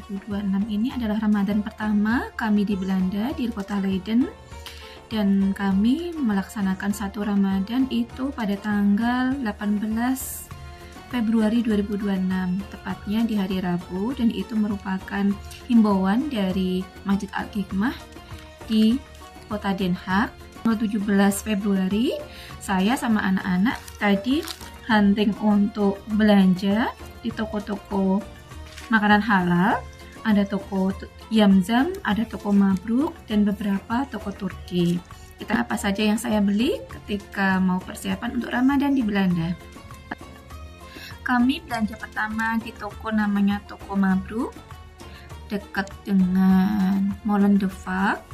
2026 ini adalah Ramadan pertama kami di Belanda, di kota Leiden. Dan kami melaksanakan satu Ramadan itu pada tanggal 18 Februari 2026, tepatnya di hari Rabu, dan itu merupakan himbauan dari Masjid Al-Hikmah di kota Den Haag. Tanggal 17 Februari, saya sama anak-anak tadi hunting untuk belanja di toko-toko makanan halal. Ada toko Yamzam, ada toko Mabruk, dan beberapa toko Turki. Kita apa saja yang saya beli ketika mau persiapan untuk Ramadan di Belanda. Kami belanja pertama di toko namanya toko Mabruk, dekat dengan Molen de Vac,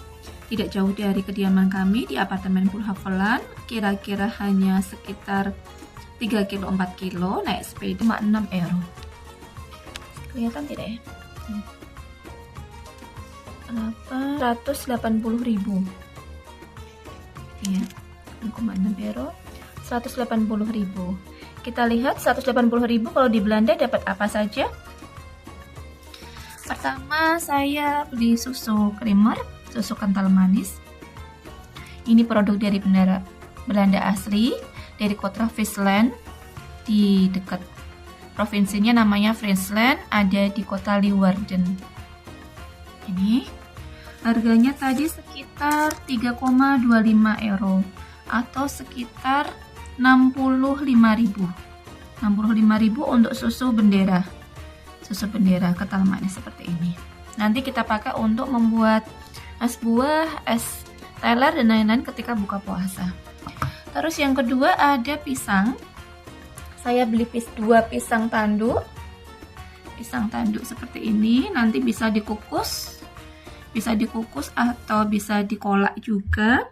tidak jauh dari kediaman kami di apartemen Burhavelan, kira-kira hanya sekitar 3 kilo 4 kilo, naik sepeda 6 euro. Kelihatan tidak ya? 180.000 ya, 6,6 euro, 180.000. Kita lihat 180.000 kalau di Belanda dapat apa saja. Pertama saya beli susu creamer, susu kental manis. Ini produk dari Belanda asli, dari kota Friesland, di dekat provinsinya namanya Friesland, ada di kota Leeuwarden. Ini harganya tadi sekitar 3,25 euro atau sekitar 65.000 untuk susu bendera kental manis seperti ini. Nanti kita pakai untuk membuat es buah, es teler, dan lain-lain ketika buka puasa. Terus yang kedua ada pisang. Saya beli 2 pisang tanduk seperti ini. Nanti bisa dikukus atau bisa dikolak juga.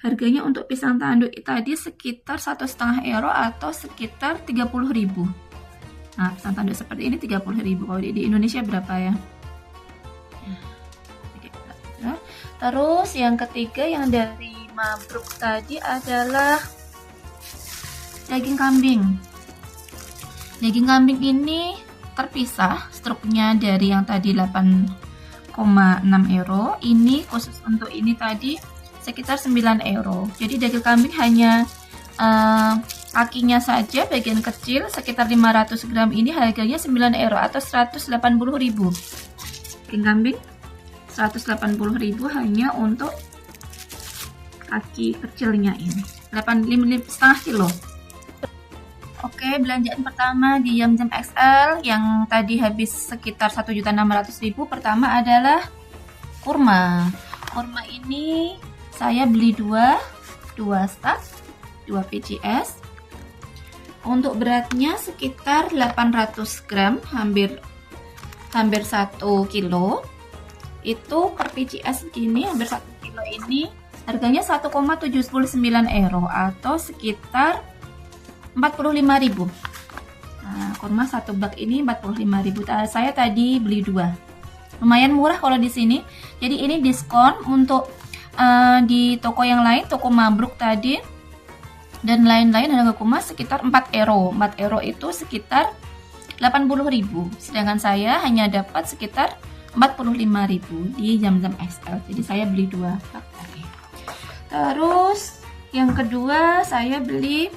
Harganya untuk pisang tanduk tadi sekitar 1,5 euro atau sekitar 30.000. Nah, pisang tanduk seperti ini 30.000. Kalau di Indonesia berapa ya? Terus yang ketiga yang dari Mabruk tadi adalah daging kambing. Daging kambing ini terpisah struknya dari yang tadi 8,6 euro. Ini khusus untuk ini tadi sekitar 9 euro. Jadi daging kambing hanya kakinya saja, bagian kecil sekitar 500 gram ini harganya 9 euro atau 180.000. Daging kambing 180.000 hanya untuk kaki kecilnya ini, 5,5 kilo. Oke, belanjaan pertama di Yamzam XL yang tadi habis sekitar 1.600.000. Pertama adalah kurma. Kurma ini saya beli 2 stak, 2 PCS. Untuk beratnya sekitar 800 gram, hampir 1 kilo. Itu per PCS segini, hampir 1 kilo ini harganya 1,79 euro atau sekitar 45.000. Nah, kurma 1 bak ini 45.000. Saya tadi beli 2. Lumayan murah kalau di sini. Jadi ini diskon untuk di toko yang lain, toko Mabruk tadi dan lain-lain harga kurma sekitar 4 euro. 4 euro itu sekitar 80.000. Sedangkan saya hanya dapat sekitar 45.000 di Yamzam XL. Jadi saya beli 2 bak tadi. Terus yang kedua saya beli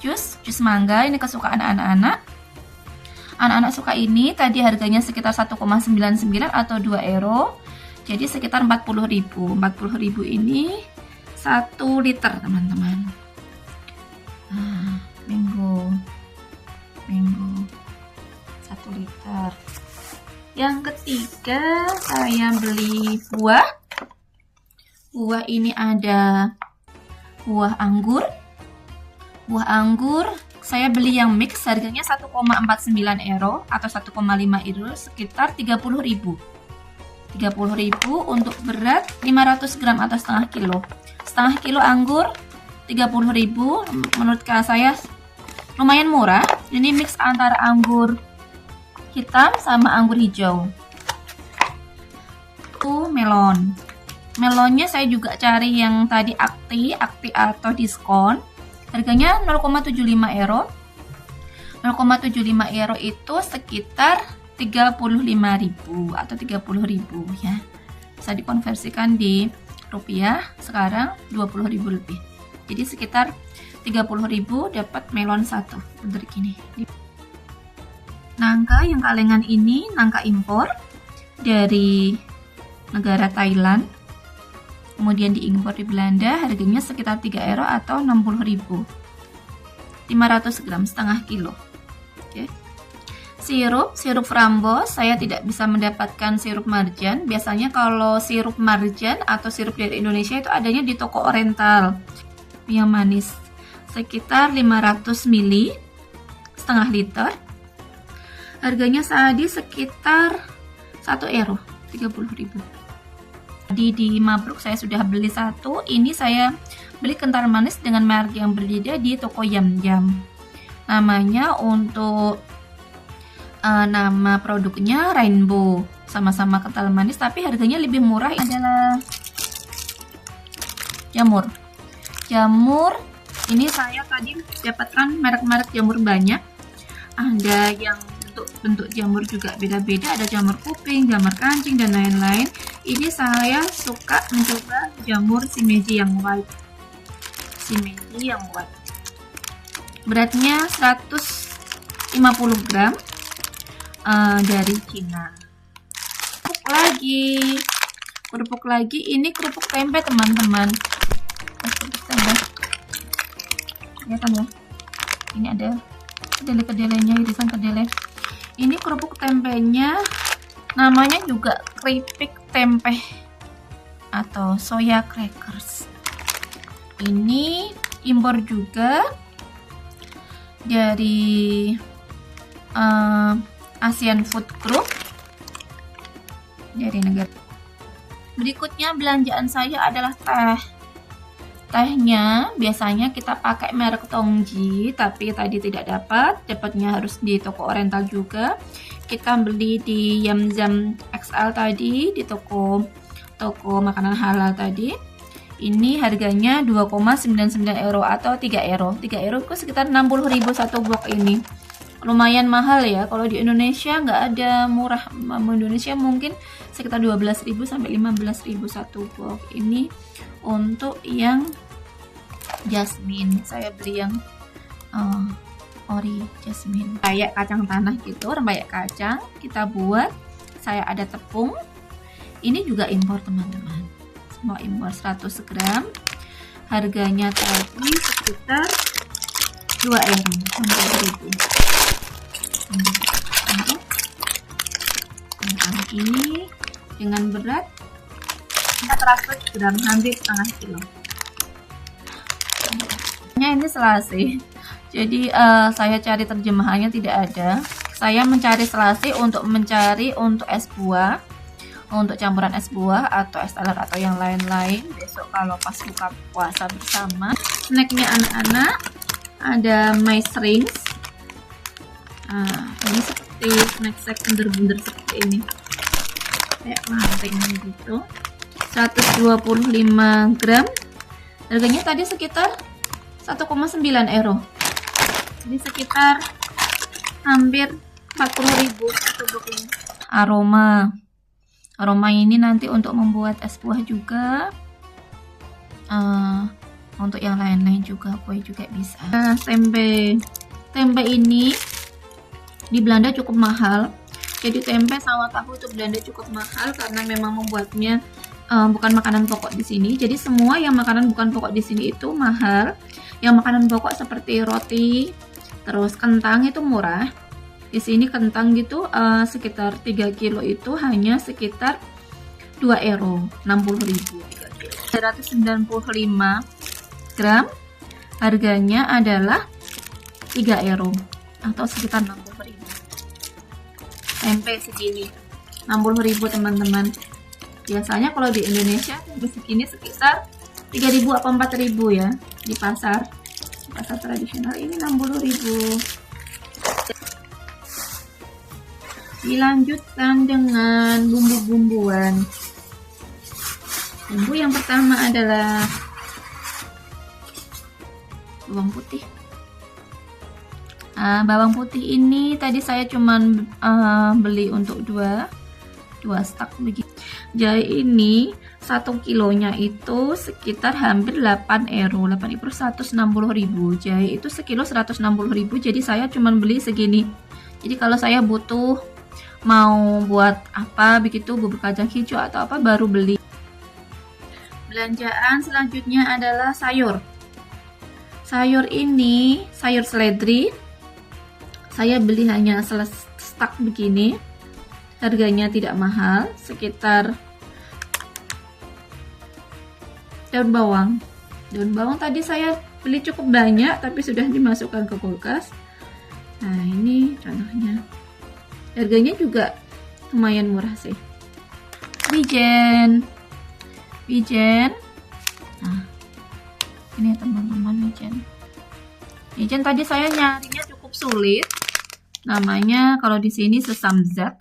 jus mangga. Ini kesukaan anak-anak. Anak-anak suka ini. Tadi harganya sekitar 1,99 atau 2 euro. Jadi sekitar 40.000. 40.000 ini 1 liter, teman-teman. Minggu 1 liter. Yang ketiga saya beli buah. Buah ini ada buah anggur. Buah anggur saya beli yang mix, harganya 1,49 euro atau 1,5 euro, sekitar 30.000. 30.000 untuk berat 500 gram atau setengah kilo. Setengah kilo anggur 30.000. Menurut saya lumayan murah. Ini mix antara anggur hitam sama anggur hijau. Itu melon. Melonnya saya juga cari yang tadi akti atau diskon. Harganya 0,75 euro. 0,75 euro itu sekitar 35.000 atau 30.000 ya. Bisa dikonversikan di rupiah sekarang 20.000 lebih. Jadi sekitar 30.000 dapat melon satu. Bentar gini. Nangka yang kalengan ini nangka impor dari negara Thailand. Kemudian diimpor di Belanda, harganya sekitar 3 euro atau 60.000. 500 gram, setengah kilo. Oke. Sirup framboz, saya tidak bisa mendapatkan sirup marjan. Biasanya kalau sirup marjan atau sirup dari Indonesia itu adanya di toko Oriental. Yang manis, sekitar 500 ml, setengah liter. Harganya tadi sekitar 1 euro, 30.000. Di Mabruk saya sudah beli satu. Ini saya beli kental manis dengan merek yang berbeda di toko Yam Yam. Namanya untuk nama produknya Rainbow, sama-sama kental manis tapi harganya lebih murah. Adalah jamur ini saya tadi dapatkan merek-merek jamur banyak. Ada yang bentuk jamur juga beda-beda, ada jamur kuping, jamur kancing dan lain-lain. Ini saya suka mencoba jamur shimeji yang white. Beratnya 150 gram. Dari Cina. Kerupuk lagi, ini kerupuk tempe teman-teman. Kerupuk tempe, kelihatan ya? Ini ada kedele-kedelenya, irisan kedele. Ini kerupuk tempenya, namanya juga keripik tempe atau soya crackers. Ini impor juga dari Asian Food Group dari negara. Berikutnya belanjaan saya adalah teh. Tehnya biasanya kita pakai merek Tongji, tapi tadi tidak dapatnya harus di toko Oriental juga. Kita beli di Yam Yam XL tadi, di toko makanan halal tadi. Ini harganya 2,99 euro atau 3 euro. 3 euro itu sekitar 60.000 satu box ini. Lumayan mahal ya. Kalau di Indonesia nggak ada murah. Indonesia mungkin sekitar 12.000 sampai 15.000 satu box. Ini untuk yang jasmine. Saya beli yang ori jasmine. Kayak kacang tanah gitu, rempeyek kacang. Kita buat. Saya ada tepung. Ini juga impor teman-teman. Semua impor 100 gram. Harganya tadi sekitar 2 euro. 2.000. Ini dengan berat 400 gram, hampir setengah kilo. Ini selasih. Jadi saya cari terjemahannya tidak ada. Saya mencari selasih untuk es buah, untuk campuran es buah atau es teler atau yang lain-lain. Besok kalau pas buka puasa bersama. Snacknya anak-anak ada maize rings. Ini seperti snack bunder-bunder seperti ini, kayak lanting gitu. 125 gram. Harganya tadi sekitar 1,9 euro. Jadi sekitar hampir 40.000 satu box ini. Aroma ini nanti untuk membuat es buah juga. Untuk yang lain-lain juga, kue juga bisa. Tempe ini di Belanda cukup mahal. Jadi tempe sama tahu itu Belanda cukup mahal karena memang membuatnya bukan makanan pokok di sini. Jadi semua yang makanan bukan pokok di sini itu mahal. Yang makanan pokok seperti roti, terus kentang itu murah. Di sini kentang gitu sekitar 3 kilo itu hanya sekitar 2 euro, 60.000 3 kilo. 195 gram. Harganya adalah 3 euro atau sekitar 60.000. Tempe segini 60.000 teman-teman. Biasanya kalau di Indonesia tempe segini sekitar 3.000 atau 4.000 ya di pasar tradisional. Ini 60.000. Dilanjutkan dengan bumbu-bumbuan. Bumbu yang pertama adalah bawang putih. Bawang putih ini tadi saya cuman beli untuk dua stak begitu. Jahe ini 1 kilonya itu sekitar hampir 8 euro. 8 euro 160.000. Jahe itu sekilo 160.000. Jadi saya cuman beli segini. Jadi kalau saya butuh mau buat apa begitu, bubur kacang hijau atau apa, baru beli. Belanjaan selanjutnya adalah sayur. Sayur ini sayur seledri. Saya beli hanya stak begini. Harganya tidak mahal, sekitar daun bawang. Daun bawang tadi saya beli cukup banyak tapi sudah dimasukkan ke kulkas. Nah, ini contohnya. Harganya juga lumayan murah sih. Wijen. Nah, ini teman-teman wijen. Wijen tadi saya nyarinya cukup sulit. Namanya kalau di sini sesam jet.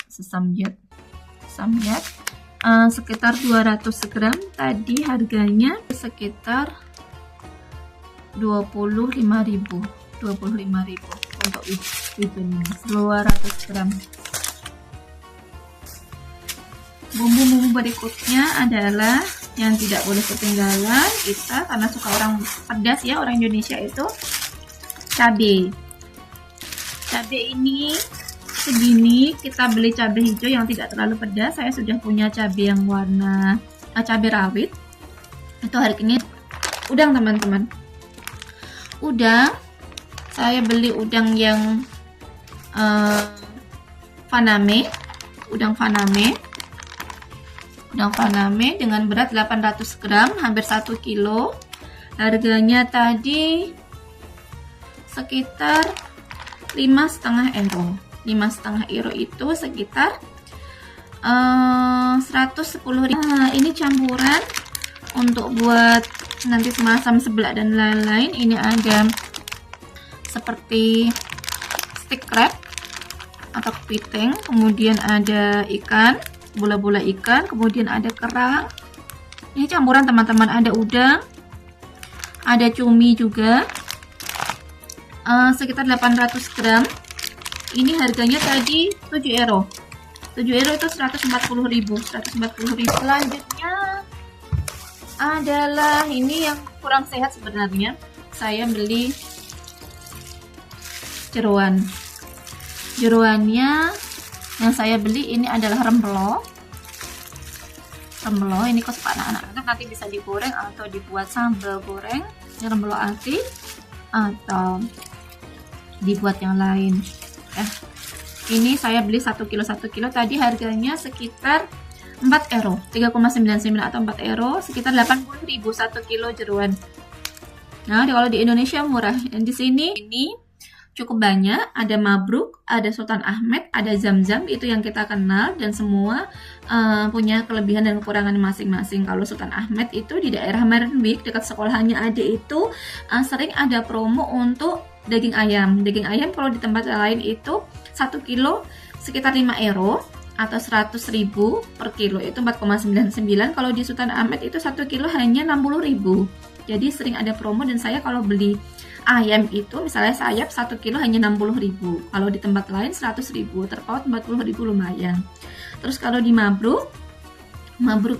Sekitar 200 gram. Tadi harganya sekitar 25.000 untuk wijen ini 200 gram. Bumbu-bumbu berikutnya adalah yang tidak boleh ketinggalan kita karena suka orang pedas ya, orang Indonesia itu cabai. Cabai ini segini, kita beli cabai hijau yang tidak terlalu pedas. Saya sudah punya cabai yang warna cabai rawit. Itu harganya udang, teman-teman. Udang, saya beli udang yang Faname, udang Faname dengan berat 800 gram, hampir 1 kilo. Harganya tadi sekitar 5,5 euro. 5,5 euro itu sekitar 110.000. Nah, ini campuran untuk buat nanti semasam seblak dan lain-lain. Ini ada seperti stick crab atau kepiting, kemudian ada ikan, bola-bola ikan, kemudian ada kerang. Ini campuran, teman-teman. Ada udang, ada cumi juga, sekitar 800 gram. Ini harganya tadi 7 euro. 7 euro itu 140.000. Selanjutnya adalah ini yang kurang sehat sebenarnya. Saya beli jeroan. Jeroannya yang saya beli ini adalah rembelo. Ini kesukaan anak-anak, nanti bisa digoreng atau dibuat sambal goreng. Ini rembelo ati atau dibuat yang lain. Ini saya beli 1 kilo tadi harganya sekitar 4 euro, 3,99 atau 4 euro, sekitar 80.000 1 kilo jeroan. Nah, kalau di Indonesia murah. Dan di sini ini cukup banyak, ada Mabruk, ada Sultan Ahmed, ada Zam-Zam, itu yang kita kenal, dan semua punya kelebihan dan kekurangan masing-masing. Kalau Sultan Ahmed itu di daerah Merenwijk dekat sekolahannya adik itu sering ada promo untuk daging ayam. Daging ayam kalau di tempat lain itu 1 kilo sekitar 5 euro atau 100.000 per kilo, itu 4,99. Kalau di Sultan Ahmed itu 1 kilo hanya 60.000. Jadi sering ada promo, dan saya kalau beli ayam itu misalnya sayap 1 kilo hanya 60.000. Kalau di tempat lain 100.000, terpaut 40.000 lumayan. Terus kalau di Mabruk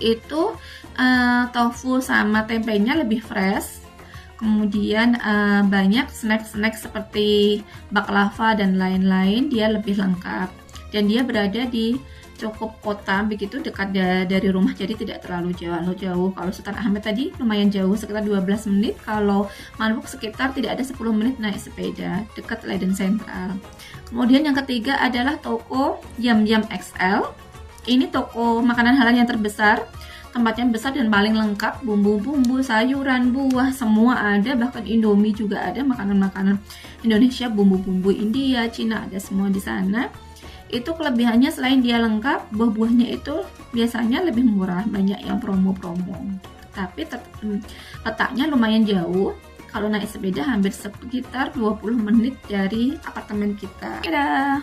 itu tofu sama tempenya lebih fresh. Kemudian banyak snack-snack seperti baklava dan lain-lain, dia lebih lengkap. Dan dia berada di cukup kota begitu, dekat dari rumah, jadi tidak terlalu jauh. Kalau Sultan Ahmed tadi lumayan jauh, sekitar 12 menit. Kalau Mabruk sekitar tidak ada 10 menit naik sepeda, dekat Leiden Central. Kemudian yang ketiga adalah toko Yum Yum XL. Ini toko makanan halal yang terbesar. Tempatnya besar dan paling lengkap, bumbu-bumbu, sayuran, buah, semua ada, bahkan Indomie juga ada, makanan-makanan Indonesia, bumbu-bumbu India, Cina, ada semua di sana. Itu kelebihannya, selain dia lengkap, buah-buahnya itu biasanya lebih murah, banyak yang promo-promo. Tapi letaknya lumayan jauh, kalau naik sepeda hampir sekitar 20 menit dari apartemen kita. Dadah!